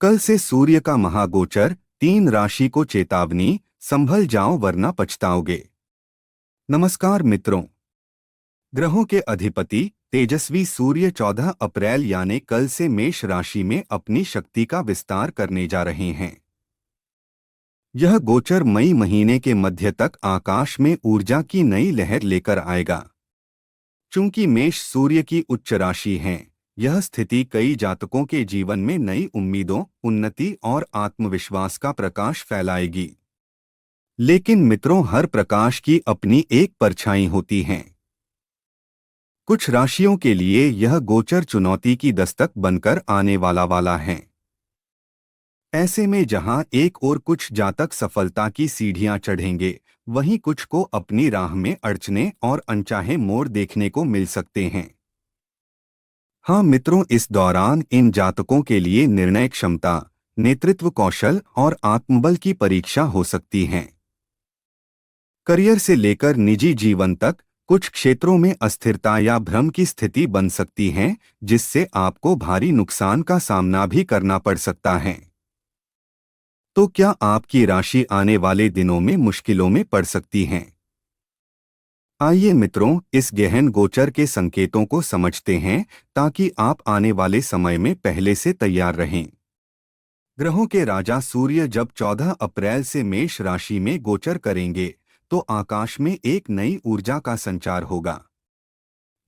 कल से सूर्य का महागोचर, 3 राशि को चेतावनी, संभल जाओ वरना पछताओगे। नमस्कार मित्रों। ग्रहों के अधिपति तेजस्वी सूर्य 14 अप्रैल यानी कल से मेष राशि में अपनी शक्ति का विस्तार करने जा रहे हैं। यह गोचर मई महीने के मध्य तक आकाश में ऊर्जा की नई लहर लेकर आएगा। चूंकि मेष सूर्य की उच्च राशि है, यह स्थिति कई जातकों के जीवन में नई उम्मीदों, उन्नति और आत्मविश्वास का प्रकाश फैलाएगी। लेकिन मित्रों, हर प्रकाश की अपनी एक परछाई होती है। कुछ राशियों के लिए यह गोचर चुनौती की दस्तक बनकर आने वाला है। ऐसे में जहां एक और कुछ जातक सफलता की सीढ़ियां चढ़ेंगे, वहीं कुछ को अपनी राह में अड़चने और अनचाहे मोड़ देखने को मिल सकते हैं। हाँ मित्रों, इस दौरान इन जातकों के लिए निर्णय क्षमता, नेतृत्व कौशल और आत्मबल की परीक्षा हो सकती है। करियर से लेकर निजी जीवन तक कुछ क्षेत्रों में अस्थिरता या भ्रम की स्थिति बन सकती है, जिससे आपको भारी नुकसान का सामना भी करना पड़ सकता है। तो क्या आपकी राशि आने वाले दिनों में मुश्किलों में पड़ सकती है? आइए मित्रों, इस गहन गोचर के संकेतों को समझते हैं ताकि आप आने वाले समय में पहले से तैयार रहें। ग्रहों के राजा सूर्य जब 14 अप्रैल से मेष राशि में गोचर करेंगे, तो आकाश में एक नई ऊर्जा का संचार होगा।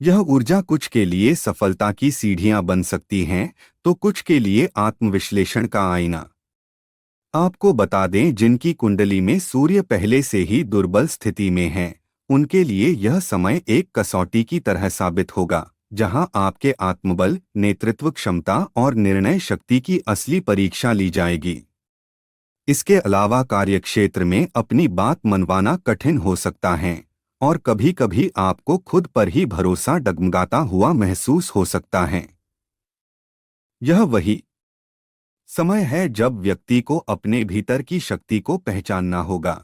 यह ऊर्जा कुछ के लिए सफलता की सीढ़ियां बन सकती हैं, तो कुछ के लिए आत्मविश्लेषण का आईना। आपको बता दें, जिनकी कुंडली में सूर्य पहले से ही दुर्बल स्थिति में है, उनके लिए यह समय एक कसौटी की तरह साबित होगा, जहां आपके आत्मबल, नेतृत्व क्षमता और निर्णय शक्ति की असली परीक्षा ली जाएगी। इसके अलावा कार्यक्षेत्र में अपनी बात मनवाना कठिन हो सकता है और कभी-कभी आपको खुद पर ही भरोसा डगमगाता हुआ महसूस हो सकता है। यह वही समय है जब व्यक्ति को अपने भीतर की शक्ति को पहचानना होगा।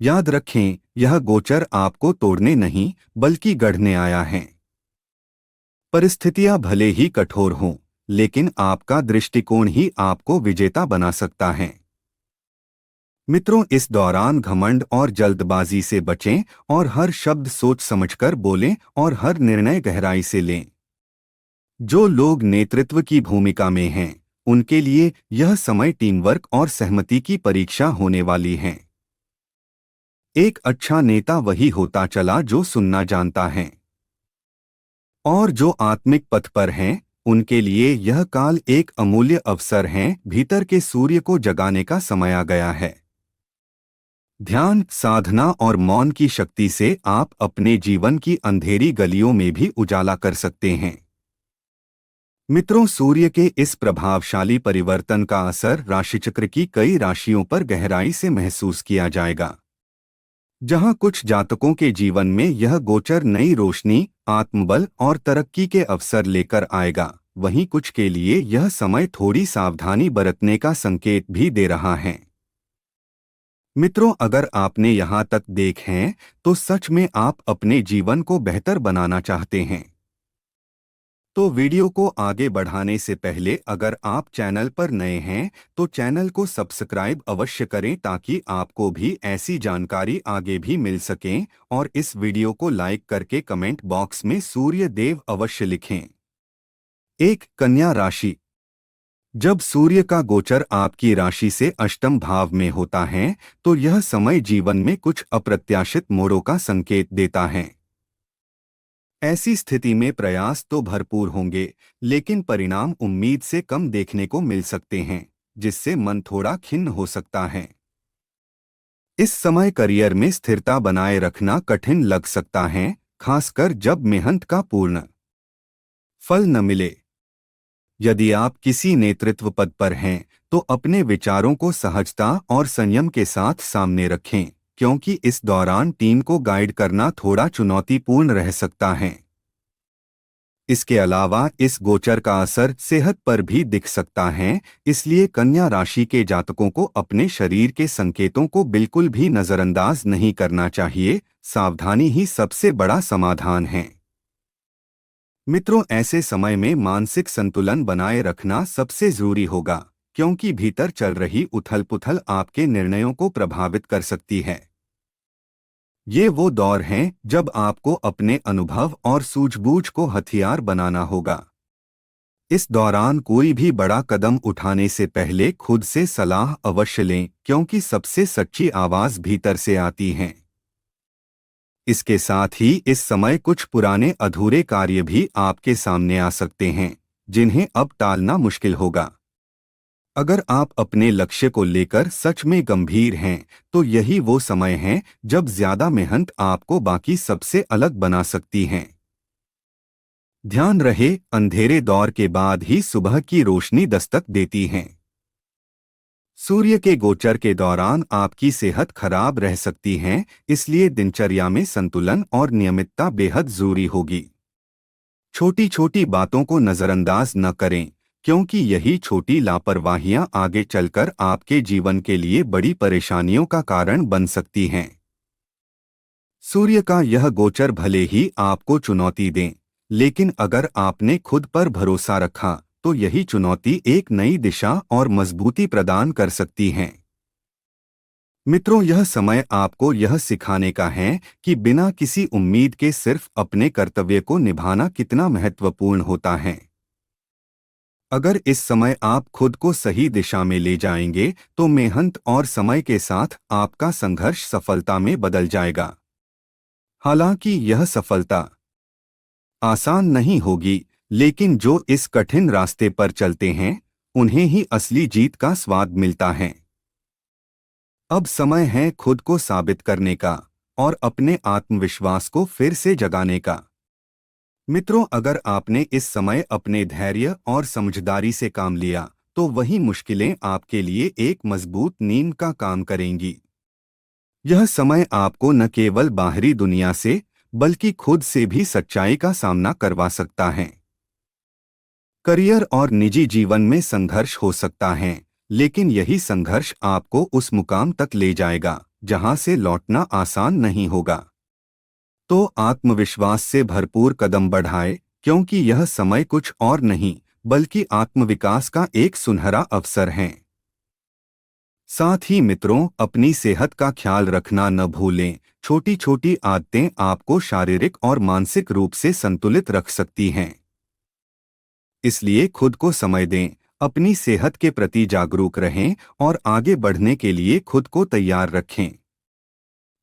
याद रखें, यह गोचर आपको तोड़ने नहीं बल्कि गढ़ने आया है। परिस्थितियां भले ही कठोर हों, लेकिन आपका दृष्टिकोण ही आपको विजेता बना सकता है। मित्रों, इस दौरान घमंड और जल्दबाजी से बचें और हर शब्द सोच समझकर बोलें और हर निर्णय गहराई से लें। जो लोग नेतृत्व की भूमिका में हैं, उनके लिए यह समय टीम वर्क और सहमति की परीक्षा होने वाली है। एक अच्छा नेता वही होता चला जो सुनना जानता है, और जो आत्मिक पथ पर हैं, उनके लिए यह काल एक अमूल्य अवसर है। भीतर के सूर्य को जगाने का समय आ गया है। ध्यान, साधना और मौन की शक्ति से आप अपने जीवन की अंधेरी गलियों में भी उजाला कर सकते हैं। मित्रों, सूर्य के इस प्रभावशाली परिवर्तन का असर राशिचक्र की कई राशियों पर गहराई से महसूस किया जाएगा। जहां कुछ जातकों के जीवन में यह गोचर नई रोशनी, आत्मबल और तरक्की के अवसर लेकर आएगा, वहीं कुछ के लिए यह समय थोड़ी सावधानी बरतने का संकेत भी दे रहा है। मित्रों, अगर आपने यहां तक देखें, तो सच में आप अपने जीवन को बेहतर बनाना चाहते हैं। तो वीडियो को आगे बढ़ाने से पहले अगर आप चैनल पर नए हैं, तो चैनल को सब्सक्राइब अवश्य करें ताकि आपको भी ऐसी जानकारी आगे भी मिल सकें, और इस वीडियो को लाइक करके कमेंट बॉक्स में सूर्य देव अवश्य लिखें। 1. कन्या राशि। जब सूर्य का गोचर आपकी राशि से अष्टम भाव में होता है, तो यह समय जीवन में कुछ अप्रत्याशित मोड़ों का संकेत देता है। ऐसी स्थिति में प्रयास तो भरपूर होंगे, लेकिन परिणाम उम्मीद से कम देखने को मिल सकते हैं, जिससे मन थोड़ा खिन्न हो सकता है। इस समय करियर में स्थिरता बनाए रखना कठिन लग सकता है, खासकर जब मेहनत का पूर्ण फल न मिले। यदि आप किसी नेतृत्व पद पर हैं, तो अपने विचारों को सहजता और संयम के साथ सामने रखें, क्योंकि इस दौरान टीम को गाइड करना थोड़ा चुनौतीपूर्ण रह सकता है। इसके अलावा इस गोचर का असर सेहत पर भी दिख सकता है, इसलिए कन्या राशि के जातकों को अपने शरीर के संकेतों को बिल्कुल भी नजरअंदाज नहीं करना चाहिए। सावधानी ही सबसे बड़ा समाधान है। मित्रों, ऐसे समय में मानसिक संतुलन बनाए रखना सबसे जरूरी होगा, क्योंकि भीतर चल रही उथल-पुथल आपके निर्णयों को प्रभावित कर सकती है। ये वो दौर हैं जब आपको अपने अनुभव और सूझबूझ को हथियार बनाना होगा। इस दौरान कोई भी बड़ा कदम उठाने से पहले खुद से सलाह अवश्य लें, क्योंकि सबसे सच्ची आवाज भीतर से आती है। इसके साथ ही इस समय कुछ पुराने अधूरे कार्य भी आपके सामने आ सकते हैं, जिन्हें अब टालना मुश्किल होगा। अगर आप अपने लक्ष्य को लेकर सच में गंभीर हैं, तो यही वो समय है जब ज्यादा मेहनत आपको बाकी सबसे अलग बना सकती है। ध्यान रहे, अंधेरे दौर के बाद ही सुबह की रोशनी दस्तक देती है। सूर्य के गोचर के दौरान आपकी सेहत खराब रह सकती है, इसलिए दिनचर्या में संतुलन और नियमितता बेहद जरूरी होगी। छोटी छोटी बातों को नजरअंदाज न करें, क्योंकि यही छोटी लापरवाहियां आगे चलकर आपके जीवन के लिए बड़ी परेशानियों का कारण बन सकती हैं। सूर्य का यह गोचर भले ही आपको चुनौती दें, लेकिन अगर आपने खुद पर भरोसा रखा तो यही चुनौती एक नई दिशा और मजबूती प्रदान कर सकती है। मित्रों, यह समय आपको यह सिखाने का है कि बिना किसी उम्मीद के सिर्फ अपने कर्तव्य को निभाना कितना महत्वपूर्ण होता है। अगर इस समय आप खुद को सही दिशा में ले जाएंगे तो मेहनत और समय के साथ आपका संघर्ष सफलता में बदल जाएगा। हालांकि यह सफलता आसान नहीं होगी, लेकिन जो इस कठिन रास्ते पर चलते हैं उन्हें ही असली जीत का स्वाद मिलता है। अब समय है खुद को साबित करने का और अपने आत्मविश्वास को फिर से जगाने का। मित्रों, अगर आपने इस समय अपने धैर्य और समझदारी से काम लिया तो वही मुश्किलें आपके लिए एक मजबूत नींव का काम करेंगी। यह समय आपको न केवल बाहरी दुनिया से बल्कि खुद से भी सच्चाई का सामना करवा सकता है। करियर और निजी जीवन में संघर्ष हो सकता है, लेकिन यही संघर्ष आपको उस मुकाम तक ले जाएगा जहां से लौटना आसान नहीं होगा। तो आत्मविश्वास से भरपूर कदम बढ़ाए, क्योंकि यह समय कुछ और नहीं बल्कि आत्मविकास का एक सुनहरा अवसर है। साथ ही मित्रों, अपनी सेहत का ख्याल रखना न भूलें। छोटी छोटी आदतें आपको शारीरिक और मानसिक रूप से संतुलित रख सकती हैं। इसलिए खुद को समय दें, अपनी सेहत के प्रति जागरूक रहें और आगे बढ़ने के लिए खुद को तैयार रखें।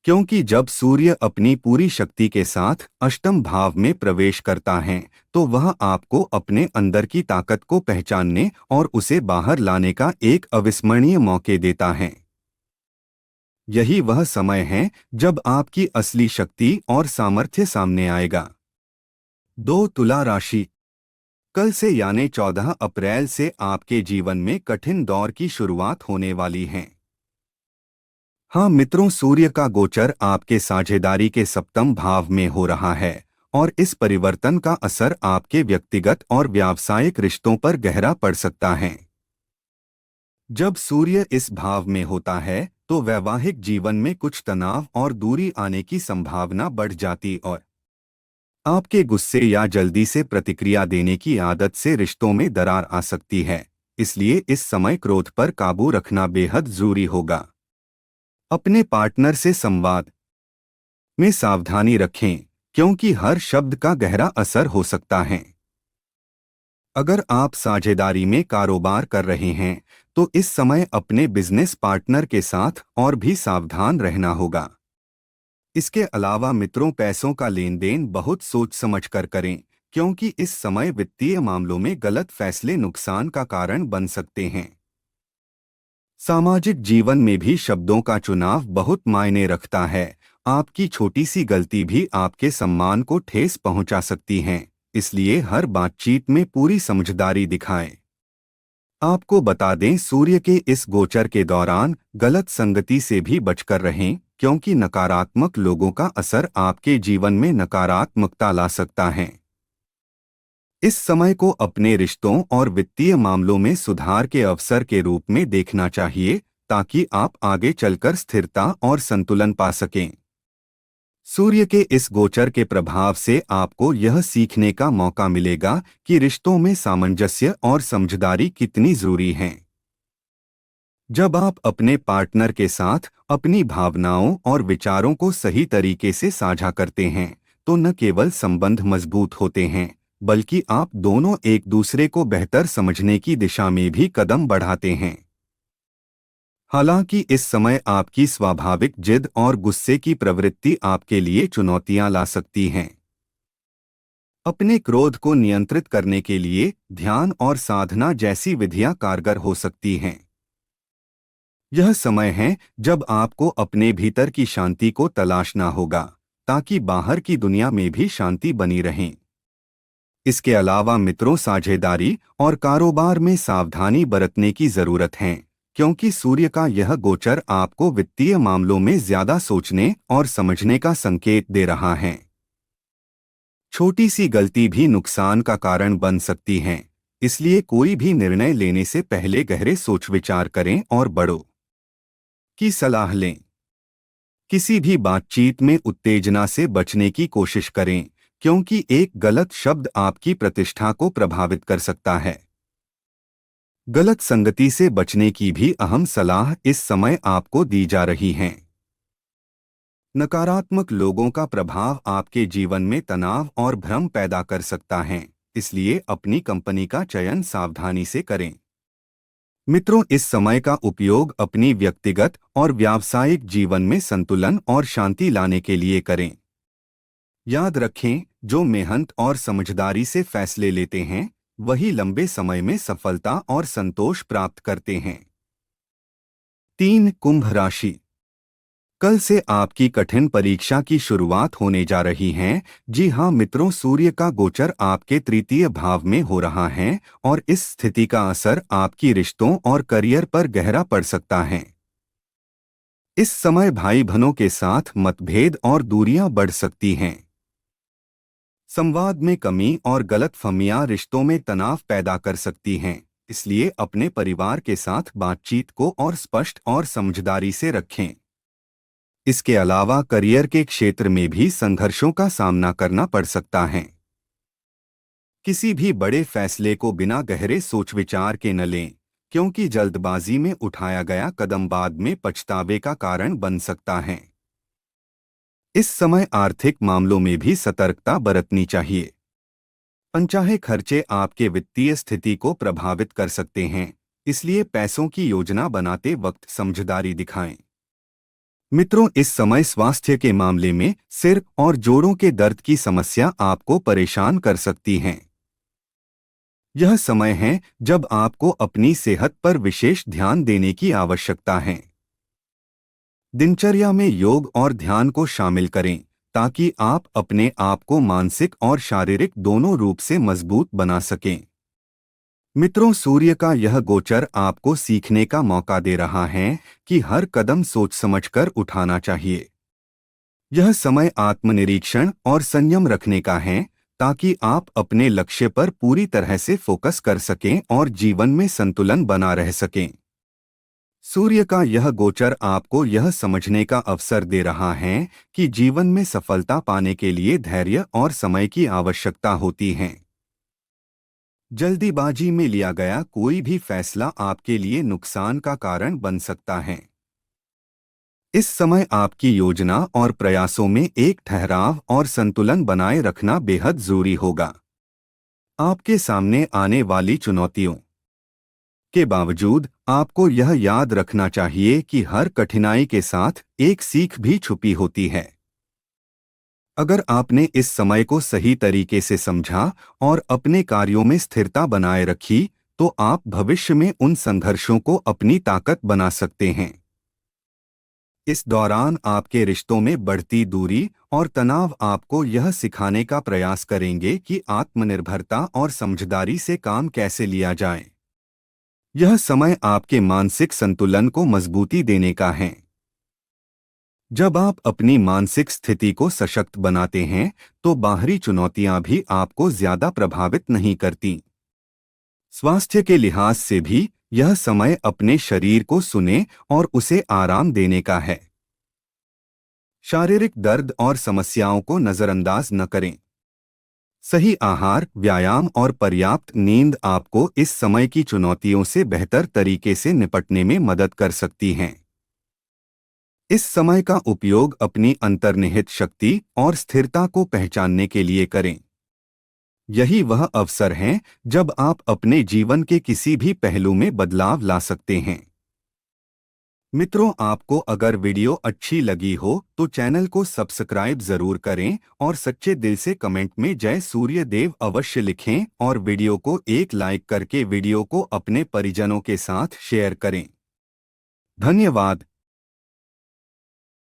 क्योंकि जब सूर्य अपनी पूरी शक्ति के साथ अष्टम भाव में प्रवेश करता है तो वह आपको अपने अंदर की ताकत को पहचानने और उसे बाहर लाने का एक अविस्मरणीय मौका देता है। यही वह समय है जब आपकी असली शक्ति और सामर्थ्य सामने आएगा। 2 तुला राशि, कल से यानी 14 अप्रैल से आपके जीवन में कठिन दौर की शुरुआत होने वाली है। हाँ मित्रों, सूर्य का गोचर आपके साझेदारी के सप्तम भाव में हो रहा है और इस परिवर्तन का असर आपके व्यक्तिगत और व्यावसायिक रिश्तों पर गहरा पड़ सकता है। जब सूर्य इस भाव में होता है तो वैवाहिक जीवन में कुछ तनाव और दूरी आने की संभावना बढ़ जाती और आपके गुस्से या जल्दी से प्रतिक्रिया देने की आदत से रिश्तों में दरार आ सकती है। इसलिए इस समय क्रोध पर काबू रखना बेहद जरूरी होगा। अपने पार्टनर से संवाद में सावधानी रखें, क्योंकि हर शब्द का गहरा असर हो सकता है। अगर आप साझेदारी में कारोबार कर रहे हैं तो इस समय अपने बिजनेस पार्टनर के साथ और भी सावधान रहना होगा। इसके अलावा मित्रों, पैसों का लेन देन बहुत सोच समझ कर करें, क्योंकि इस समय वित्तीय मामलों में गलत फैसले नुकसान का कारण बन सकते हैं। सामाजिक जीवन में भी शब्दों का चुनाव बहुत मायने रखता है। आपकी छोटी सी गलती भी आपके सम्मान को ठेस पहुंचा सकती है, इसलिए हर बातचीत में पूरी समझदारी दिखाएं। आपको बता दें, सूर्य के इस गोचर के दौरान गलत संगति से भी बचकर रहें, क्योंकि नकारात्मक लोगों का असर आपके जीवन में नकारात्मकता ला सकता है। इस समय को अपने रिश्तों और वित्तीय मामलों में सुधार के अवसर के रूप में देखना चाहिए, ताकि आप आगे चलकर स्थिरता और संतुलन पा सकें। सूर्य के इस गोचर के प्रभाव से आपको यह सीखने का मौका मिलेगा कि रिश्तों में सामंजस्य और समझदारी कितनी जरूरी है। जब आप अपने पार्टनर के साथ अपनी भावनाओं और विचारों को सही तरीके से साझा करते हैं, तो न केवल संबंध मजबूत होते हैं, बल्कि आप दोनों एक दूसरे को बेहतर समझने की दिशा में भी कदम बढ़ाते हैं। हालांकि इस समय आपकी स्वाभाविक जिद और गुस्से की प्रवृत्ति आपके लिए चुनौतियां ला सकती हैं। अपने क्रोध को नियंत्रित करने के लिए ध्यान और साधना जैसी विधियां कारगर हो सकती हैं। यह समय है जब आपको अपने भीतर की शांति को तलाशना होगा, ताकि बाहर की दुनिया में भी शांति बनी रहे। इसके अलावा मित्रों, साझेदारी और कारोबार में सावधानी बरतने की जरूरत है, क्योंकि सूर्य का यह गोचर आपको वित्तीय मामलों में ज्यादा सोचने और समझने का संकेत दे रहा है। छोटी सी गलती भी नुकसान का कारण बन सकती है, इसलिए कोई भी निर्णय लेने से पहले गहरे सोच विचार करें और बड़ों की सलाह लें। किसी भी बातचीत में उत्तेजना से बचने की कोशिश करें, क्योंकि एक गलत शब्द आपकी प्रतिष्ठा को प्रभावित कर सकता है। गलत संगति से बचने की भी अहम सलाह इस समय आपको दी जा रही है। नकारात्मक लोगों का प्रभाव आपके जीवन में तनाव और भ्रम पैदा कर सकता है, इसलिए अपनी कंपनी का चयन सावधानी से करें। मित्रों, इस समय का उपयोग अपनी व्यक्तिगत और व्यावसायिक जीवन में संतुलन और शांति लाने के लिए करें। याद रखें, जो मेहनत और समझदारी से फैसले लेते हैं, वही लंबे समय में सफलता और संतोष प्राप्त करते हैं। 3, कुंभ राशि। कल से आपकी कठिन परीक्षा की शुरुआत होने जा रही है। जी हाँ मित्रों, सूर्य का गोचर आपके तृतीय भाव में हो रहा है और इस स्थिति का असर आपकी रिश्तों और करियर पर गहरा पड़ सकता है। इस समय भाई बहनों के साथ मतभेद और दूरियां बढ़ सकती हैं। संवाद में कमी और गलतफहमियां रिश्तों में तनाव पैदा कर सकती हैं, इसलिए अपने परिवार के साथ बातचीत को और स्पष्ट और समझदारी से रखें। इसके अलावा करियर के क्षेत्र में भी संघर्षों का सामना करना पड़ सकता है। किसी भी बड़े फैसले को बिना गहरे सोच विचार के न लें, क्योंकि जल्दबाजी में उठाया गया कदम बाद में पछतावे का कारण बन सकता है। इस समय आर्थिक मामलों में भी सतर्कता बरतनी चाहिए। अनचाहे खर्चे आपके वित्तीय स्थिति को प्रभावित कर सकते हैं, इसलिए पैसों की योजना बनाते वक्त समझदारी दिखाएं। मित्रों, इस समय स्वास्थ्य के मामले में सिर और जोड़ों के दर्द की समस्या आपको परेशान कर सकती हैं। यह समय है जब आपको अपनी सेहत पर विशेष ध्यान देने की आवश्यकता है। दिनचर्या में योग और ध्यान को शामिल करें, ताकि आप अपने आप को मानसिक और शारीरिक दोनों रूप से मजबूत बना सकें। मित्रों, सूर्य का यह गोचर आपको सीखने का मौका दे रहा है कि हर कदम सोच समझकर उठाना चाहिए। यह समय आत्मनिरीक्षण और संयम रखने का है, ताकि आप अपने लक्ष्य पर पूरी तरह से फोकस कर सकें और जीवन में संतुलन बना रह सकें। सूर्य का यह गोचर आपको यह समझने का अवसर दे रहा है कि जीवन में सफलता पाने के लिए धैर्य और समय की आवश्यकता होती है। जल्दीबाजी में लिया गया कोई भी फैसला आपके लिए नुकसान का कारण बन सकता है। इस समय आपकी योजना और प्रयासों में एक ठहराव और संतुलन बनाए रखना बेहद जरूरी होगा। आपके सामने आने वाली चुनौतियों के बावजूद आपको यह याद रखना चाहिए कि हर कठिनाई के साथ एक सीख भी छुपी होती है। अगर आपने इस समय को सही तरीके से समझा और अपने कार्यों में स्थिरता बनाए रखी, तो आप भविष्य में उन संघर्षों को अपनी ताकत बना सकते हैं। इस दौरान आपके रिश्तों में बढ़ती दूरी और तनाव आपको यह सिखाने का प्रयास करेंगे कि आत्मनिर्भरता और समझदारी से काम कैसे लिया जाए। यह समय आपके मानसिक संतुलन को मजबूती देने का है। जब आप अपनी मानसिक स्थिति को सशक्त बनाते हैं, तो बाहरी चुनौतियां भी आपको ज्यादा प्रभावित नहीं करती। स्वास्थ्य के लिहाज से भी यह समय अपने शरीर को सुने और उसे आराम देने का है। शारीरिक दर्द और समस्याओं को नजरअंदाज न करें। सही आहार, व्यायाम और पर्याप्त नींद आपको इस समय की चुनौतियों से बेहतर तरीके से निपटने में मदद कर सकती हैं। इस समय का उपयोग अपनी अंतर्निहित शक्ति और स्थिरता को पहचानने के लिए करें। यही वह अवसर है जब आप अपने जीवन के किसी भी पहलू में बदलाव ला सकते हैं। मित्रों, आपको अगर वीडियो अच्छी लगी हो तो चैनल को सब्सक्राइब जरूर करें और सच्चे दिल से कमेंट में जय सूर्य देव अवश्य लिखें और वीडियो को एक लाइक करके वीडियो को अपने परिजनों के साथ शेयर करें। धन्यवाद।